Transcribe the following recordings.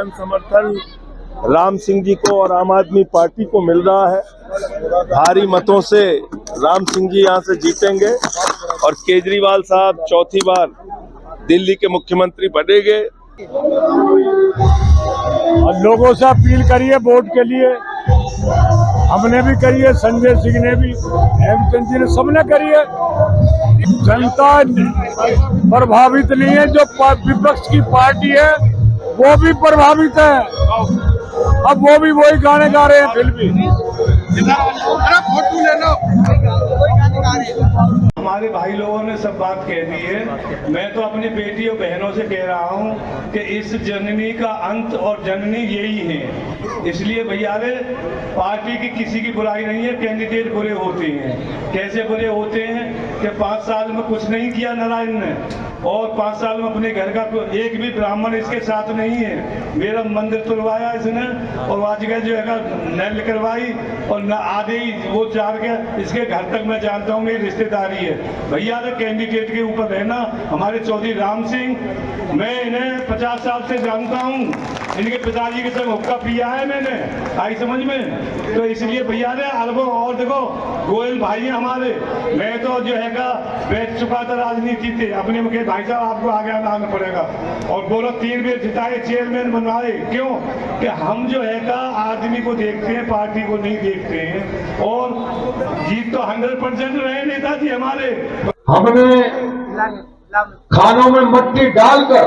जन समर्थन राम सिंह जी को और आम आदमी पार्टी को मिल रहा है। भारी मतों से राम सिंह जी यहाँ से जीतेंगे और केजरीवाल साहब चौथी बार दिल्ली के मुख्यमंत्री बनेंगे। और लोगों से अपील करिए वोट के लिए, हमने भी करी है, संजय सिंह ने भी, हेमचंद जी ने, सबने करी है। जनता प्रभावित नहीं है, जो विपक्ष की पार्टी है वो भी प्रभावित है। अब वो भी वही गाने गा रहे हैं, फिर भी हमारे भाई लोगों ने सब बात कह दी है। मैं तो अपनी बेटी और बहनों से कह रहा हूं कि इस जननी का अंत और जननी यही है। इसलिए भैया रे, पार्टी की किसी की बुराई नहीं है, कैंडिडेट बुरे होते हैं। कैसे बुरे होते हैं कि 5 साल में कुछ नहीं किया नारायण ने, और 5 साल में अपने घर का एक भी ब्राह्मण इसके साथ नहीं है। मेरा मंदिर तुलवाया इसने और आज का जो है नल करवाई और न आधे ही वो चार के इसके घर तक मैं जानता हूँ, मेरी रिश्तेदारी है। भैया तो कैंडिडेट के ऊपर रहना। हमारे चौधरी राम सिंह, मैं इन्हें 50 साल से जानता हूँ, इनके पिताजी के संग हुक्का पिया है मैंने, आई समझ में। तो इसलिए भैया ने अरबों, और देखो गोयल भाई हैं हमारे, मैं तो जो है बैठ चुका था राजनीति से, अपने मुख्य भाई साहब आपको आगे आना पड़ेगा। और बोलो 3 बार जिताए, चेयरमैन बनवाए, क्यों कि हम जो है आदमी को देखते हैं, पार्टी को नहीं देखते हैं। और जीत तो 100% रहे नेताजी हमारे। हमने खानों में मट्टी डालकर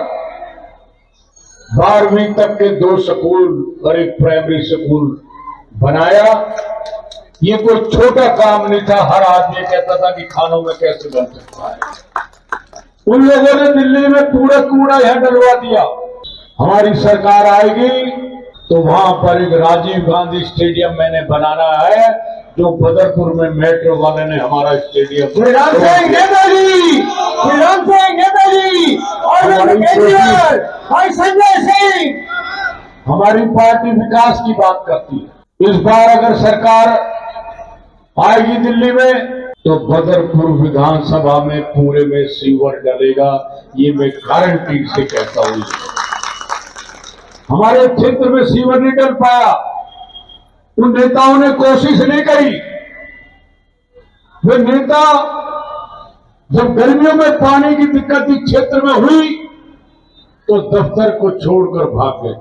12वीं तक के 2 स्कूल और एक प्राइमरी स्कूल बनाया। ये कोई छोटा काम नहीं था। हर आदमी कहता था कि खानों में कैसे बन सकता है। उन लोगों ने दिल्ली में पूरा कूड़ा यहां डलवा दिया। हमारी सरकार आएगी तो वहां पर एक राजीव गांधी स्टेडियम मैंने बनाना है, जो बदरपुर में मेट्रो वाले ने हमारा स्टेडियम और संजय सिंह। हमारी पार्टी विकास की बात करती है। इस बार अगर सरकार आएगी दिल्ली में तो बदरपुर विधानसभा में पूरे में सीवर डलेगा, ये मैं गारंटी से कहता हूं। हमारे क्षेत्र में सीवर नहीं डल पाया, उन नेताओं ने कोशिश नहीं करी। वे नेता जब गर्मियों में पानी की दिक्कत इस क्षेत्र में हुई तो दफ्तर को छोड़कर भाग गए।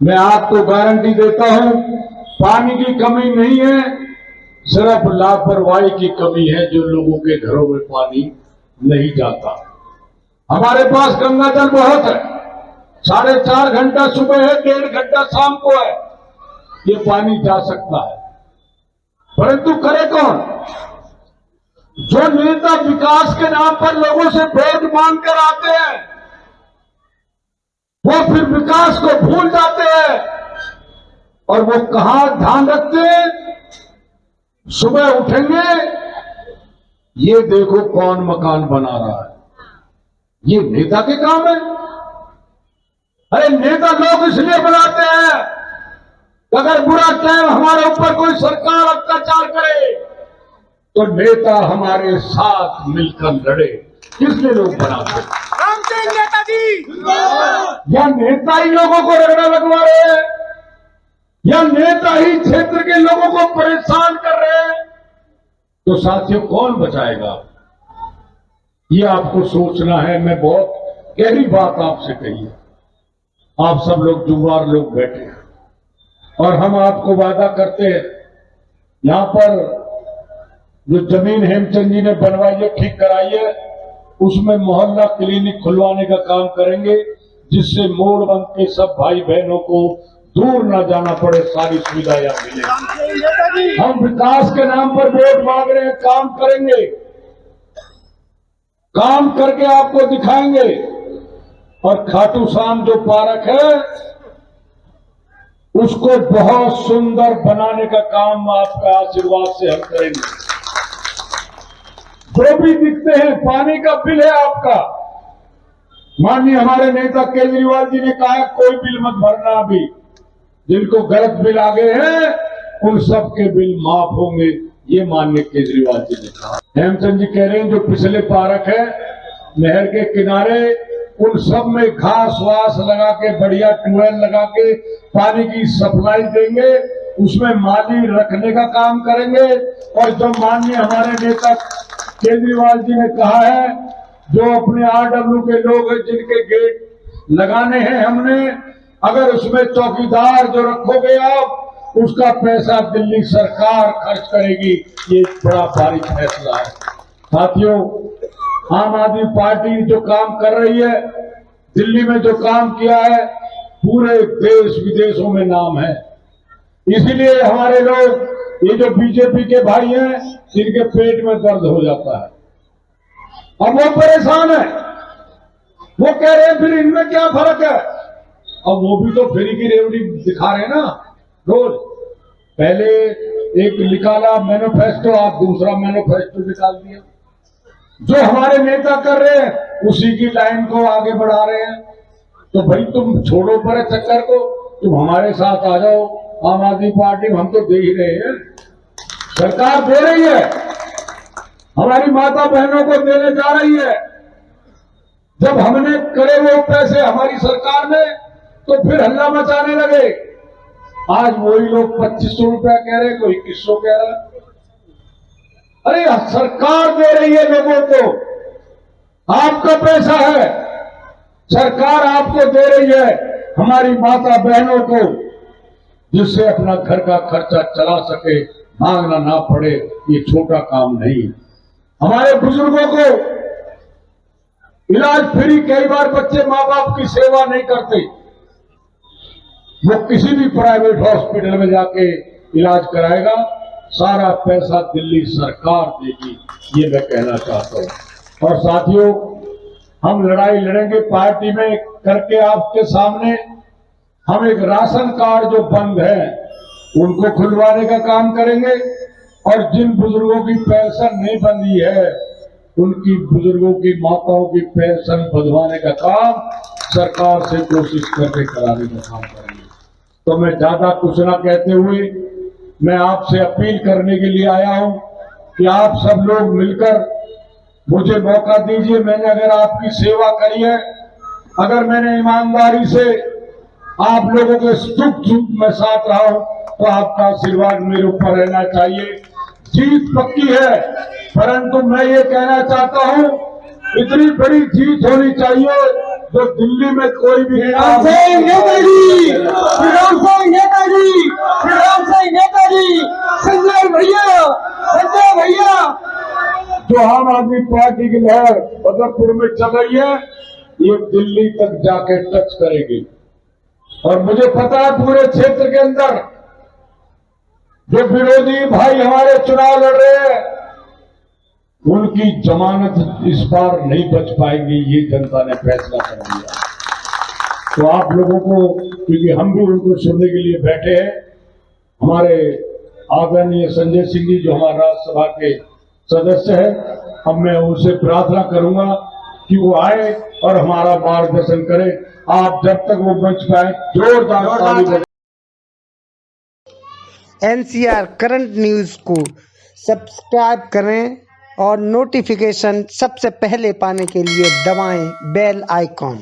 मैं आपको गारंटी देता हूं, पानी की कमी नहीं है, सिर्फ लापरवाही की कमी है, जो लोगों के घरों में पानी नहीं जाता। हमारे पास गंगा जल बहुत है, 4.5 घंटा सुबह है, 1.5 घंटा शाम को है, ये पानी जा सकता है। परंतु करे कौन? जो नेता विकास के नाम पर लोगों से वोट मांग कर आते हैं, वो फिर विकास को भूल जाते हैं। और वो कहां ध्यान रखते हैं? सुबह उठेंगे, ये देखो कौन मकान बना रहा है। ये नेता के काम है। अरे नेता लोग इसलिए बनाते हैं, अगर बुरा टाइम हमारे ऊपर कोई सरकार अत्याचार करे तो नेता हमारे साथ मिलकर लड़े, इसलिए लोग बनाते हैं। राम सिंह नेताजी, या नेता ही लोगों को रगड़ा लगवा रहे हैं, या नेता ही क्षेत्र के लोगों को परेशान कर रहे हैं, तो साथियों कौन बचाएगा? ये आपको सोचना है। मैं बहुत गहरी बात आपसे कही है। आप सब लोग जुवार लोग बैठे हैं और हम आपको वादा करते हैं, यहां पर जो जमीन हेमचंद जी ने बनवाई है, ठीक कराई है, उसमें मोहल्ला क्लिनिक खुलवाने का काम करेंगे, जिससे मोड़बंद के सब भाई बहनों को दूर ना जाना पड़े, सारी सुविधाएं मिले। हम विकास के नाम पर वोट मांग रहे हैं, काम करेंगे, काम करके आपको दिखाएंगे। और खाटू श्याम जो पार्क है, उसको बहुत सुंदर बनाने का काम आपका आशीर्वाद से हम करेंगे। जो भी दिखते हैं, पानी का बिल है आपका, माननीय हमारे नेता केजरीवाल जी ने कहा कोई बिल मत भरना। अभी जिनको गलत बिल आ गए हैं उन सब के बिल माफ होंगे, ये माननीय केजरीवाल जी ने कहा। हेमचंद जी कह रहे हैं जो पिछले पार्क है नहर के किनारे, उन सब में घास वास लगा के बढ़िया ट्यूबवेल लगा के पानी की सप्लाई देंगे, उसमें माली रखने का काम करेंगे। और जो माननीय हमारे नेता केजरीवाल जी ने कहा है, जो अपने RW के लोग हैं जिनके गेट लगाने हैं हमने, अगर उसमें चौकीदार जो रखोगे आप, उसका पैसा दिल्ली सरकार खर्च करेगी। ये बड़ा भारी फैसला है। साथियों, आम आदमी पार्टी जो काम कर रही है, दिल्ली में जो काम किया है, पूरे देश विदेशों में नाम है। इसीलिए हमारे लोग, ये जो बीजेपी के भाई हैं, जिनके पेट में दर्द हो जाता है, अब वो परेशान है। वो कह रहे हैं फिर इनमें क्या फर्क है। अब वो भी तो फ्री की रेवड़ी दिखा रहे हैं ना रोज। पहले एक निकाला मैनिफेस्टो, आप दूसरा मैनिफेस्टो निकाल दिया। जो हमारे नेता कर रहे हैं उसी की लाइन को आगे बढ़ा रहे हैं। तो भाई तुम छोड़ो पर चक्कर को, तुम हमारे साथ आ जाओ। आम आदमी पार्टी हम तो दे ही रहे हैं, सरकार दे रही है, हमारी माता बहनों को देने जा रही है। जब हमने करे वो पैसे हमारी सरकार ने, तो फिर हल्ला मचाने लगे। आज वही लोग 2500 रुपया कह रहे, कोई 2100 कह रहा है। अरे सरकार दे रही है लोगों को, आपका पैसा है, सरकार आपको दे रही है, हमारी माता बहनों को, जिससे अपना घर का खर्चा चला सके, मांगना ना पड़े। ये छोटा काम नहीं। हमारे बुजुर्गों को इलाज फ्री। कई बार बच्चे माँ बाप की सेवा नहीं करते, वो किसी भी प्राइवेट हॉस्पिटल में जाके इलाज कराएगा, सारा पैसा दिल्ली सरकार देगी। ये मैं कहना चाहता हूं। और साथियों, हम लड़ाई लड़ेंगे पार्टी में करके आपके सामने। हम एक राशन कार्ड जो बंद है उनको खुलवाने का काम करेंगे, और जिन बुजुर्गों की पेंशन नहीं बंधी है, उनकी बुजुर्गों की माताओं की पेंशन बंधवाने का काम सरकार से कोशिश करके कराने का काम करेंगे। तो मैं ज्यादा कुछ ना कहते हुए मैं आपसे अपील करने के लिए आया हूं कि आप सब लोग मिलकर मुझे मौका दीजिए। मैंने अगर आपकी सेवा करी है, अगर मैंने ईमानदारी से आप लोगों के सुख दुख में साथ रहा हूं, तो आपका आशीर्वाद मेरे ऊपर रहना चाहिए। जीत पक्की है, परंतु मैं ये कहना चाहता हूं, इतनी बड़ी जीत होनी चाहिए जो दिल्ली में कोई भी संजय भैया जो आम आदमी पार्टी की लहर बदरपुर में चल रही है, ये दिल्ली तक जाके टच करेगी। और मुझे पता है पूरे क्षेत्र के अंदर जो विरोधी भाई हमारे चुनाव लड़ रहे हैं, उनकी जमानत इस बार नहीं बच पाएगी। ये जनता ने फैसला कर लिया। तो आप लोगों को, क्योंकि हम भी उनको सुनने के लिए बैठे हैं, हमारे आदरणीय संजय सिंह जी जो हमारे राज्यसभा के सदस्य हैं, अब मैं उनसे प्रार्थना करूंगा कि वो आए और हमारा मार्गदर्शन करें। आप जब तक वो मंच पे आए, जोरदार ताली बजाएं। NCR करंट न्यूज़ को सब्सक्राइब करें और नोटिफिकेशन सबसे पहले पाने के लिए दबाएं बेल आइकॉन।